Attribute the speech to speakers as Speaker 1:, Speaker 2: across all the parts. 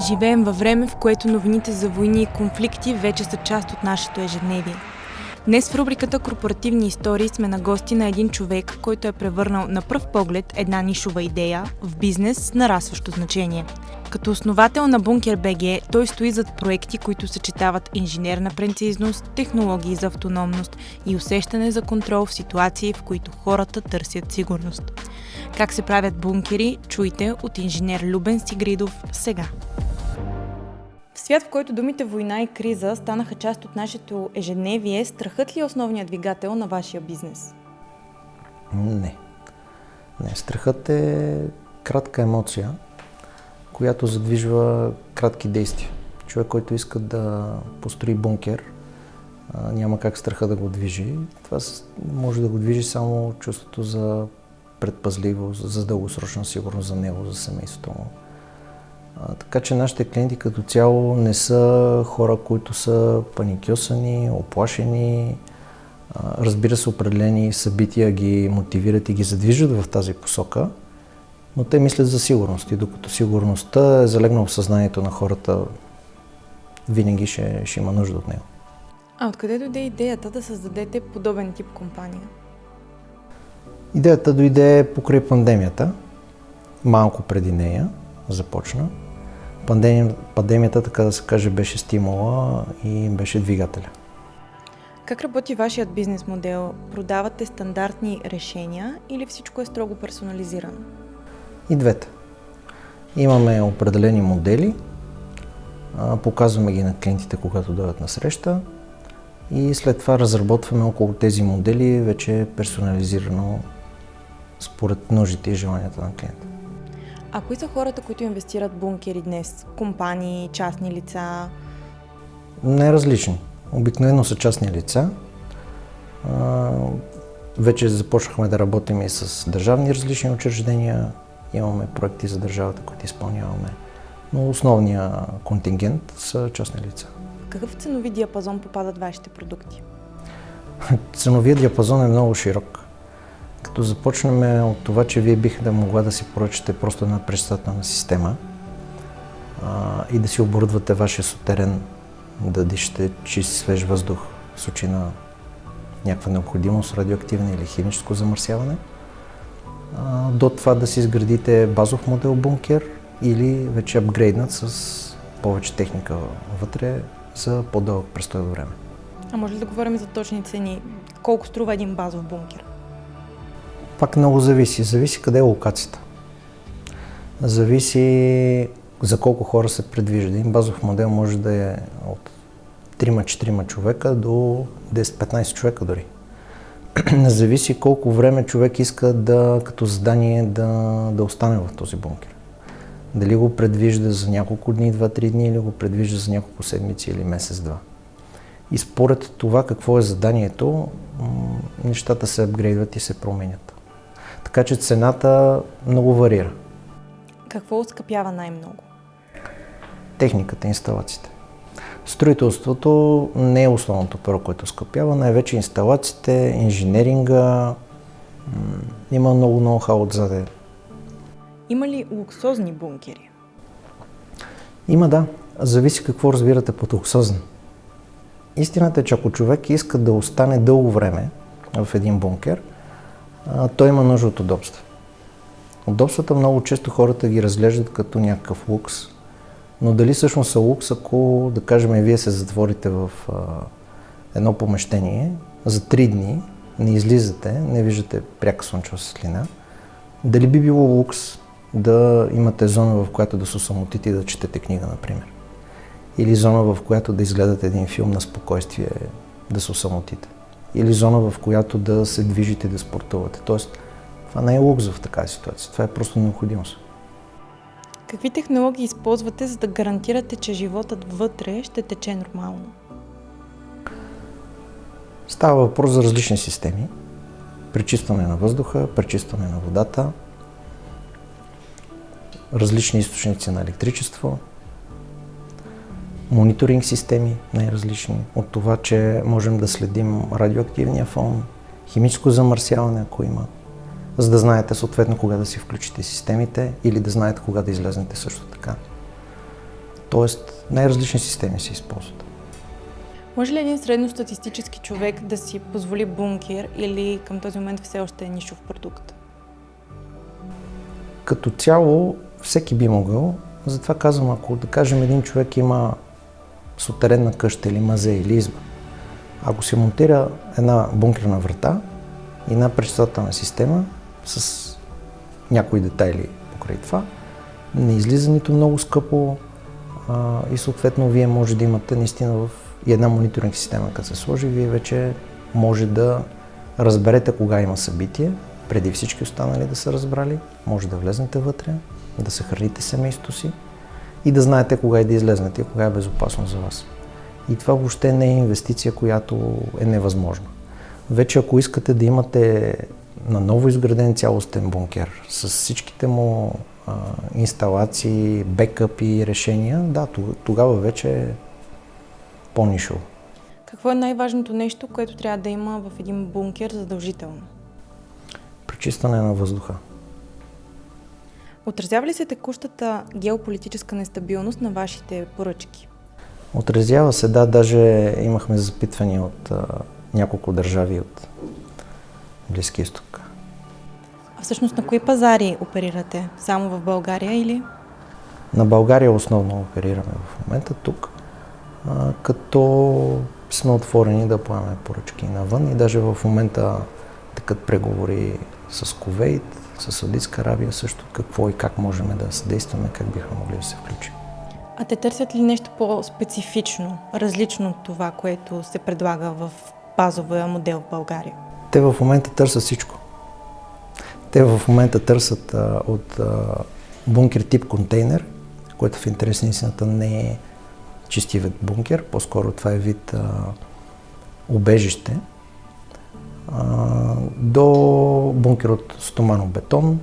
Speaker 1: Живеем във време, в което новините за войни и конфликти вече са част от нашето ежедневие. Днес в рубриката Корпоративни истории сме на гости на един човек, който е превърнал на пръв поглед една нишова идея в бизнес с нарастващо значение. Като основател на Бункер БГ, той стои зад проекти, които съчетават инженерна прецизност, технологии за автономност и усещане за контрол в ситуации, в които хората търсят сигурност. Как се правят бункери, чуйте от инженер Любен Сигридов сега. В свят, в който думите война и криза станаха част от нашето ежедневие, страхът ли е основният двигател на вашия бизнес?
Speaker 2: Не. Страхът е кратка емоция, която задвижва кратки действия. Човек, който иска да построи бункер, няма как страха да го движи. Това може да го движи само чувството за предпазливост, за дългосрочна сигурност за него, за семейството му. Така че нашите клиенти като цяло не са хора, които са паникьосани, оплашени. Разбира се, определени събития ги мотивират и ги задвижат в тази посока, но те мислят за сигурност и докато сигурността е залегнала в съзнанието на хората, винаги ще има нужда от него.
Speaker 1: А откъде дойде идеята да създадете подобен тип компания?
Speaker 2: Идеята дойде покрай пандемията, малко преди нея започна. Пандемията, така да се каже, беше стимула и беше двигателя.
Speaker 1: Как работи вашият бизнес модел? Продавате стандартни решения или всичко е строго персонализирано?
Speaker 2: И двете. Имаме определени модели, показваме ги на клиентите, когато дойдат на среща и след това разработваме около тези модели вече персонализирано според нуждите и желанията на клиента.
Speaker 1: А кои са хората, които инвестират в бункери днес? Компании, частни лица?
Speaker 2: Не различни. Обикновено са частни лица. Вече започнахме да работим и с държавни различни учреждения. Имаме проекти за държавата, които изпълняваме. Но основният контингент са частни лица.
Speaker 1: В какъв ценови диапазон попадат вашите продукти?
Speaker 2: Ценовият диапазон е много широк. Като започнем от това, че вие бихте могла да си поръчате просто една пречиствателна система и да си оборудвате вашия сутерен, да дишате чист свеж въздух в случай на някаква необходимост, радиоактивно или химическо замърсяване, до това да си изградите базов модел бункер или вече апгрейднат с повече техника вътре за по-дълъг престой във време.
Speaker 1: А може ли да говорим за точни цени? Колко струва един базов бункер?
Speaker 2: Пак много зависи. Зависи къде е локацията. Зависи за колко хора се предвижда. Един базов модел може да е от 3-4 човека до 10-15 човека дори. Зависи колко време човек иска като задание да остане в този бункер. Дали го предвижда за няколко дни, 2-3 дни или го предвижда за няколко седмици или месец-два. И според това какво е заданието, нещата се апгрейдват и се променят. Така че цената много варира.
Speaker 1: Какво оскъпява най-много?
Speaker 2: Техниката, инсталациите. Строителството не е основното перо, което оскъпява, най-вече инсталациите, инженеринга, има много ноу-хау отзаде.
Speaker 1: Има ли луксозни бункери?
Speaker 2: Има, да. Зависи какво разбирате под луксозен. Истината е, че ако човек иска да остане дълго време в един бункер, той има нужда от удобства. Удобствата много често хората ги разглеждат като някакъв лукс, но дали всъщност са лукс, ако, да кажем, вие се затворите в едно помещение, за 3 дни не излизате, не виждате пряка слънчева светлина, дали би било лукс да имате зона, в която да се осамотите и да четете книга, например? Или зона, в която да изгледате един филм на спокойствие, да се осамотите? Или зона, в която да се движите, да спортувате? Тоест, това не е лукс в такава ситуация, това е просто необходимост.
Speaker 1: Какви технологии използвате, за да гарантирате, че животът вътре ще тече нормално?
Speaker 2: Става въпрос за различни системи. Пречистване на въздуха, пречистване на водата, различни източници на електричество, мониторинг системи, най-различни. От това, че можем да следим радиоактивния фон, химическо замърсяване, ако има, за да знаете съответно кога да си включите системите или да знаете кога да излезнете също така. Тоест най-различни системи се използват.
Speaker 1: Може ли един средностатистически човек да си позволи бункер или към този момент все още е нишов продукт?
Speaker 2: Като цяло всеки би могъл. Затова казвам, ако да кажем един човек има сутеренна къща или мазе или изба, ако се монтира една бункерна врата и една пречиствателна система с някои детайли покрай това, не излиза нито много скъпо и съответно вие може да имате наистина в една мониторинг система, като се сложи, вие вече може да разберете кога има събитие, преди всички останали да са разбрали, може да влезнете вътре, да съхраните семейството си и да знаете кога и да излезнете и кога е безопасно за вас. И това въобще не е инвестиция, която е невъзможна. Вече ако искате да имате на ново изграден цялостен бункер с всичките му инсталации, бекъп и решения, да, тогава вече е по-нишово.
Speaker 1: Какво е най-важното нещо, което трябва да има в един бункер задължително?
Speaker 2: Пречистване на въздуха.
Speaker 1: Отразява ли се текущата геополитическа нестабилност на вашите поръчки?
Speaker 2: Отразява се, да, даже имахме запитвания от няколко държави от Близкия изток.
Speaker 1: А всъщност на кои пазари оперирате? Само в България или?
Speaker 2: На България основно оперираме в момента тук, като сме отворени да поемем поръчки навън и даже в момента текат преговори с Кувейт, с Саудитска Арабия също какво и как можем да съдействаме, как бихме могли да се включим.
Speaker 1: А те търсят ли нещо по-специфично, различно от това, което се предлага в базовия модел в България?
Speaker 2: Те в момента търсят всичко. Те в момента търсят от бункер тип контейнер, който в интерес на истината не е чисти вид бункер, по-скоро това е вид убежище, до бункер от стоманобетон.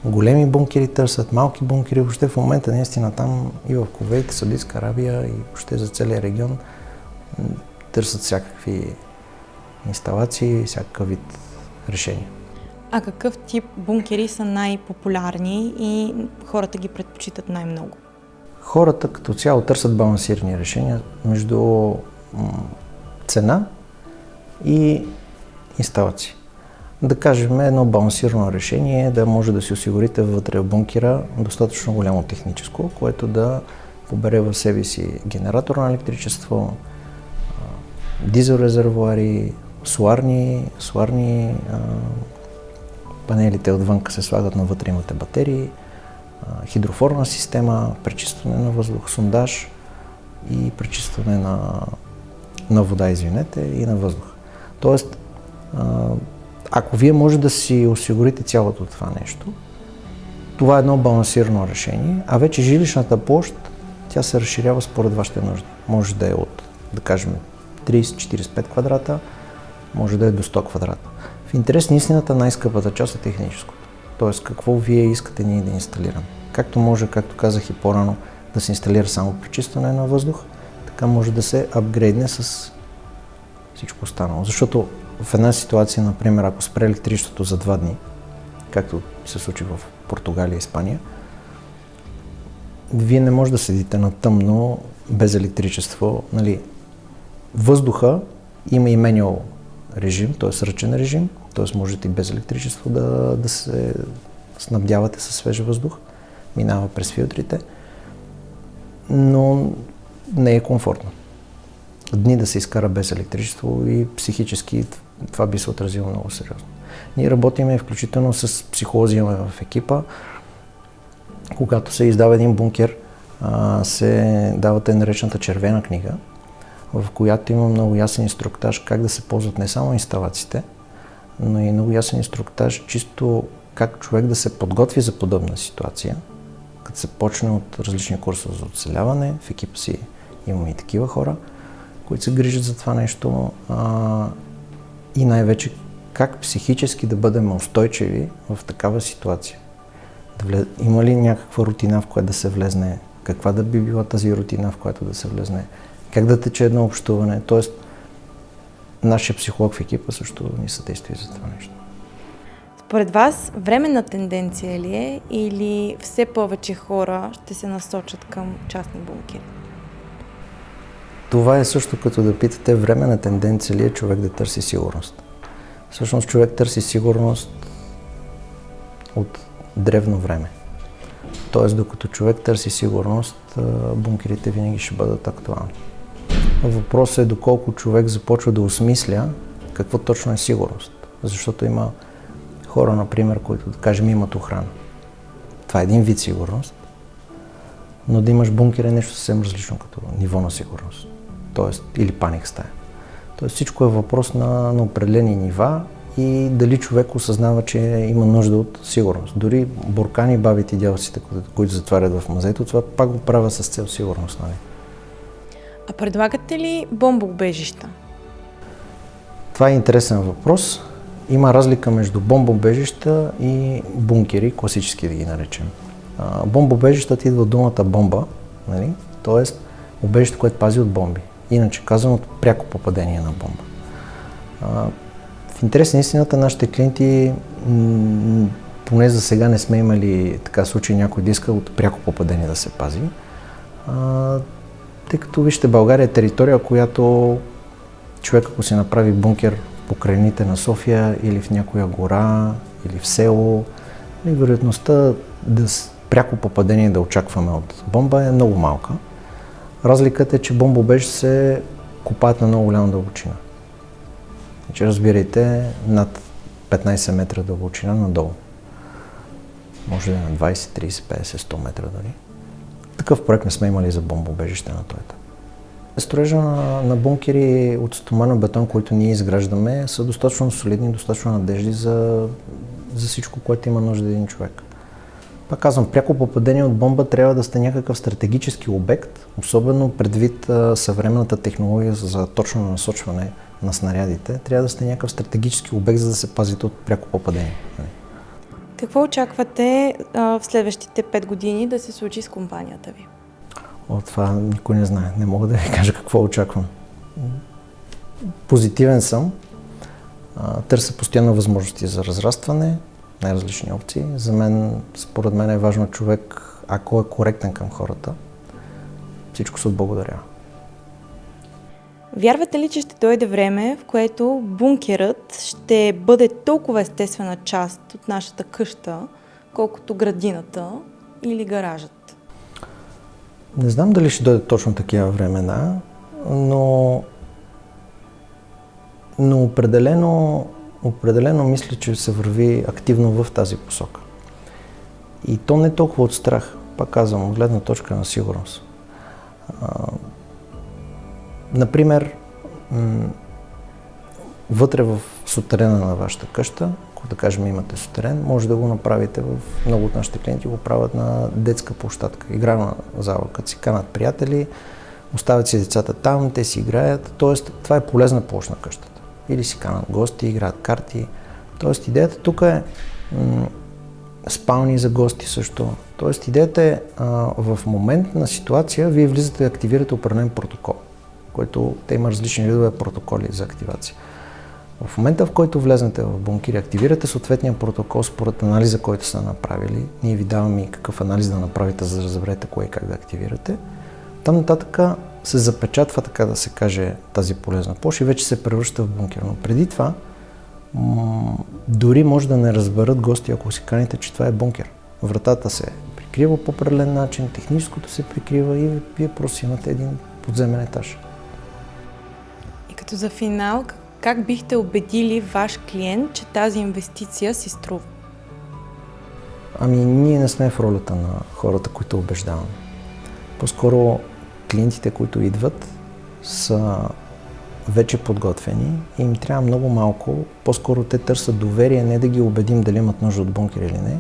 Speaker 2: Големи бункери търсят, малки бункери. Въобще в момента наистина там и в Кувейт, Саудитска Арабия и въобще за целия регион търсят всякакви инсталации, всякакъв вид решения.
Speaker 1: А какъв тип бункери са най-популярни и хората ги предпочитат най-много?
Speaker 2: Хората като цяло търсят балансирани решения между цена и инсталации. Да кажем, едно балансирано решение е да може да си осигурите вътре в бункера достатъчно голямо техническо, което да побере в себе си генератор на електричество, дизел резервоари, соларни панелите отвънка се слагат, навътре имате батерии, хидрофорна система, пречистване на въздух, сондаж и пречистване на вода, и на въздух. Тоест, ако вие може да си осигурите цялото това нещо, това е едно балансирано решение, а вече жилищната площ, тя се разширява според вашите нужди. Може да е от, да кажем, 30-45 квадрата, може да е до 100 квадрата. В интерес на истината най-скъпата част е техническото. Тоест какво вие искате ние да инсталираме. Както може, както казах и по-рано, да се инсталира само пречистване на въздух, така може да се апгрейдне с всичко останало. Защото в една ситуация, например, ако спре електричеството за 2 дни, както се случи в Португалия и Испания, вие не може да седите на тъмно, без електричество. Нали, въздуха има и менюал режим, т.е. ръчен режим, т.е. можете и без електричество да се снабдявате със свеж въздух, минава през филтрите, но не е комфортно. Дни да се изкара без електричество и психически това би се отразило много сериозно. Ние работиме включително с психолози в екипа. Когато се издава един бункер, се дава тъй наречената червена книга, в която има много ясен инструктаж как да се ползват не само инсталациите, но и много ясен инструктаж чисто как човек да се подготви за подобна ситуация, като се почне от различни курсове за оцеляване. В екипа си имаме и такива хора, които се грижат за това нещо и най-вече как психически да бъдем устойчиви в такава ситуация. Има ли някаква рутина, в която да се влезне? Каква да би била тази рутина, в която да се влезне? Как да тече едно общуване? Тоест, нашия психолог в екипа също ни съдейства за това нещо.
Speaker 1: Според вас, временна тенденция ли е или все повече хора ще се насочат към частни бункери?
Speaker 2: Това е също като да питате временна тенденция ли е човек да търси сигурност. Всъщност човек търси сигурност от древно време. Тоест, докато човек търси сигурност, бункерите винаги ще бъдат актуални. Въпросът е доколко човек започва да осмисля какво точно е сигурност. Защото има хора, например, които, да кажем, имат охрана. Това е един вид сигурност, но да имаш бункер е нещо съвсем различно като ниво на сигурност. Тоест, или паник стая. Тоест, всичко е въпрос на определени нива и дали човек осъзнава, че има нужда от сигурност. Дори буркани, бабите и дядовците, които затварят в мазето, това пак го правя с цел сигурност. Нали?
Speaker 1: А предлагате ли бомбоубежища?
Speaker 2: Това е интересен въпрос. Има разлика между бомбоубежища и бункери, класически да ги наречем. Бомбоубежищата идва от думата бомба, нали? Т.е. убежище, което пази от бомби. Иначе казано от пряко попадение на бомба. В интерес на истината, нашите клиенти, поне за сега не сме имали така случай някой да иска от пряко попадение да се пази. Тъй като, вижте, България е територия, която човек, ако си направи бункер в покрайнините на София или в някоя гора, или в село, вероятността да пряко попадение да очакваме от бомба е много малка. Разликата е, че бомбоубежища се копаят на много голяма дълбочина. Значи, разбирайте, над 15 метра дълбочина надолу. Може да е на 20, 30, 50, 100 метра дори. Такъв проект не сме имали за бомбоубежище на този етап. Строежа на бункери от стоманен бетон, които ние изграждаме, са достатъчно солидни, достатъчно надежди за всичко, което има нужда един човек. Пак казвам, пряко попадение от бомба трябва да сте някакъв стратегически обект, особено предвид съвременната технология за точно насочване на снарядите. Трябва да сте някакъв стратегически обект, за да се пазите от пряко попадение.
Speaker 1: Какво очаквате в следващите 5 години да се случи с компанията ви?
Speaker 2: Това никой не знае. Не мога да ви кажа какво очаквам. Позитивен съм. Търся постоянно възможности за разрастване, най-различни опции. За мен, според мен е важно човек, ако е коректен към хората, всичко се отблагодарява.
Speaker 1: Вярвате ли, че ще дойде време, в което бункерът ще бъде толкова естествена част от нашата къща, колкото градината или гаражът?
Speaker 2: Не знам дали ще дойде точно такива времена, но определено мисля, че се върви активно в тази посока. И то не толкова от страх, пак казвам, от гледна точка на сигурност. Например, вътре в сутерена на вашата къща, ако да кажем имате сутерен, може да го направите много от нашите клиенти го правят на детска площадка, игрална зала, като си канат приятели, оставят си децата там, те си играят, т.е. това е полезна площ на къщата. Или си канат гости, играят карти, т.е. идеята тук е спални за гости също. Т.е. идеята е в момент на ситуация вие влизате и активирате определен протокол, който те има различни видове протоколи за активация. В момента, в който влезнете в бункер и активирате съответния протокол според анализа, който са направили, ние ви даваме и какъв анализ да направите, за да разберете кое и как да активирате, там нататък се запечатва, така да се каже, тази полезна площ и вече се превръща в бункер. Но преди това, дори може да не разберат гости, ако си каните, че това е бункер. Вратата се прикрива по определен начин, техническото се прикрива и вие просто имате един подземен етаж.
Speaker 1: И като за финал, как бихте убедили ваш клиент, че тази инвестиция си струва?
Speaker 2: Ние не сме в ролята на хората, които убеждаваме. По-скоро клиентите, които идват, са вече подготвени и им трябва много малко. По-скоро те търсят доверие, не да ги убедим дали имат нужда от бункер или не,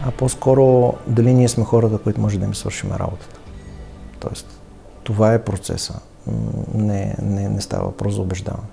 Speaker 2: а по-скоро дали ние сме хората, които може да им свършим работата. Тоест, това е процеса. Не става въпрос за убеждаване.